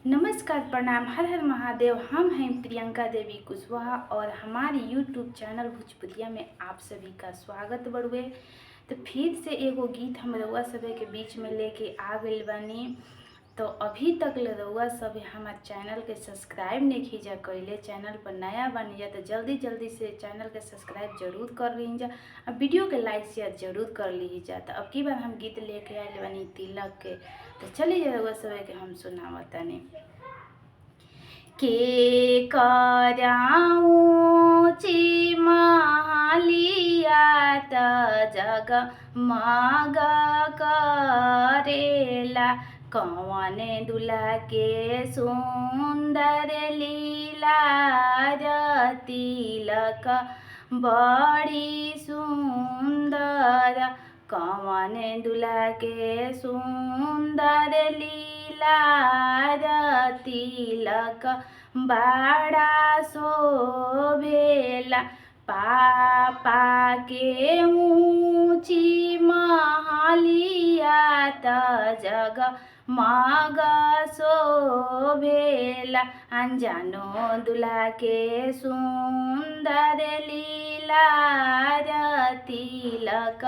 नमस्कार, प्रणाम, हर हर महादेव। हम हैं प्रियंका देवी कुशवाहा और हमारे यूट्यूब चैनल भोजपुरिया में आप सभी का स्वागत बड़ुए। तो फिर से एगो गीत हम रउआ सभे के बीच में लेके आ गइल बानी। तो अभी तक रउआ सब हमारे चैनल के सब्सक्राइब नहीं कीजा कइले, चैनल पर नया बनी जा तो जल्दी जल्दी से चैनल के सब्सक्राइब जरूर कर लीजा और वीडियो के लाइक शेयर जरूर कर लीजा। तो अब की बार हम गीत लेके आए बानी तिलक के, तो चलिए रउआ सभे के हम सुनावतानी। के कराऊँ ची मालिया त जग मग करेला, कौन दुला के सुंदर लीला तिलक बड़ी सुंदर, कौन दुला के सुंदर लीला तिलक बड़ा शोभेला। पापा के ऊँची महलिया त जग मग शोभेला, अनजानो दुला के सुंदर लीला तिलक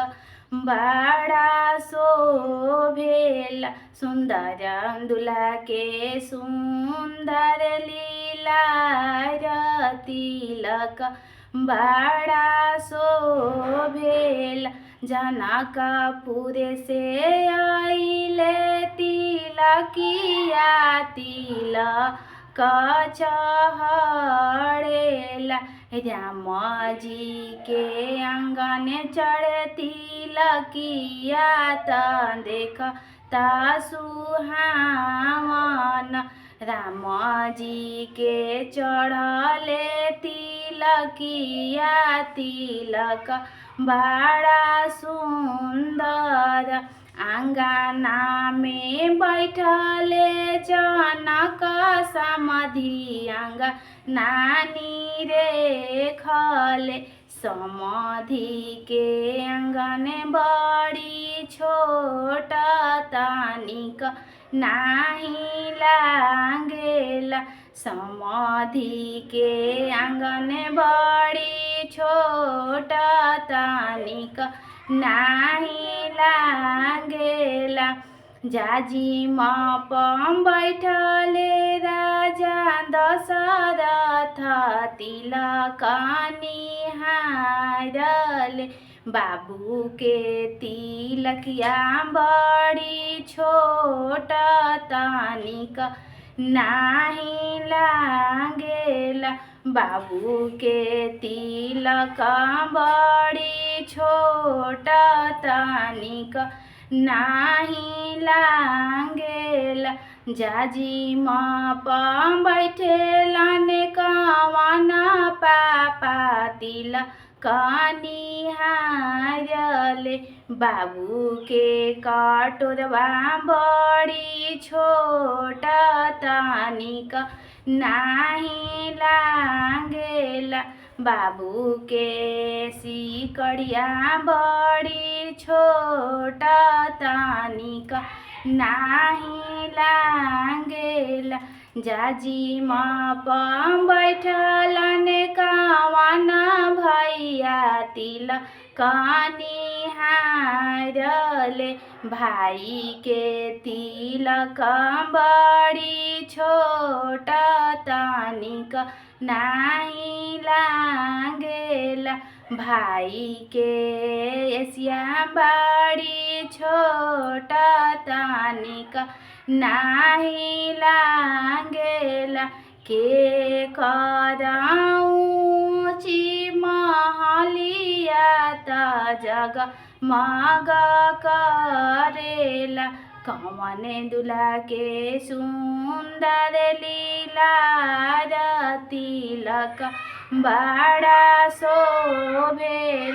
बड़ा शोभेला। सुंदर दुला के सुंदर लीला तिलक बड़ा शोभेला। जनकपुर से आइले तिलकिया तिलक चढ़ेला, राम जी के आंगन चढ़े तिलकिया त देख ता सुहावन, राम जी के चढ़ले तिलकिया तिलक बड़ा सुंदर। आंगना में बैठले जनक समाधि, आंगना रे खले समाधि के आंगन बड़ी छोट तनिक नाही लागेला, समाधि के आंगन बड़ी छोट तनिक नाही लागेला। जाजी मापम बैठले राजा दशरथ तिलक निहारले, बाबू के तिलकिया बड़ी छोट तनिक नाही लागेला, बाबू के तिलक बड़ी छोट तनिक नाही लागेला। जाजी मापा बैठेलन कवन पापा तिलक निहारले, बाबू के कटोरवा बड़ी छोट तनिक नाही लागेला, बाबू के सिकड़िया बड़ी छोट तनिक नाही लागेला। जाजी मापा बैठलन कवन भैया तिलक निहारले, भाई के तिलक बड़ी छोट तनिक नाही लागेला, भाई के एसिया बड़ी छोट तनिक नाही लागेला। के कराऊँ ची महलिया त जग मग करेला, कौन दुला के सुंदर लीला तिलक बड़ा शोभेला।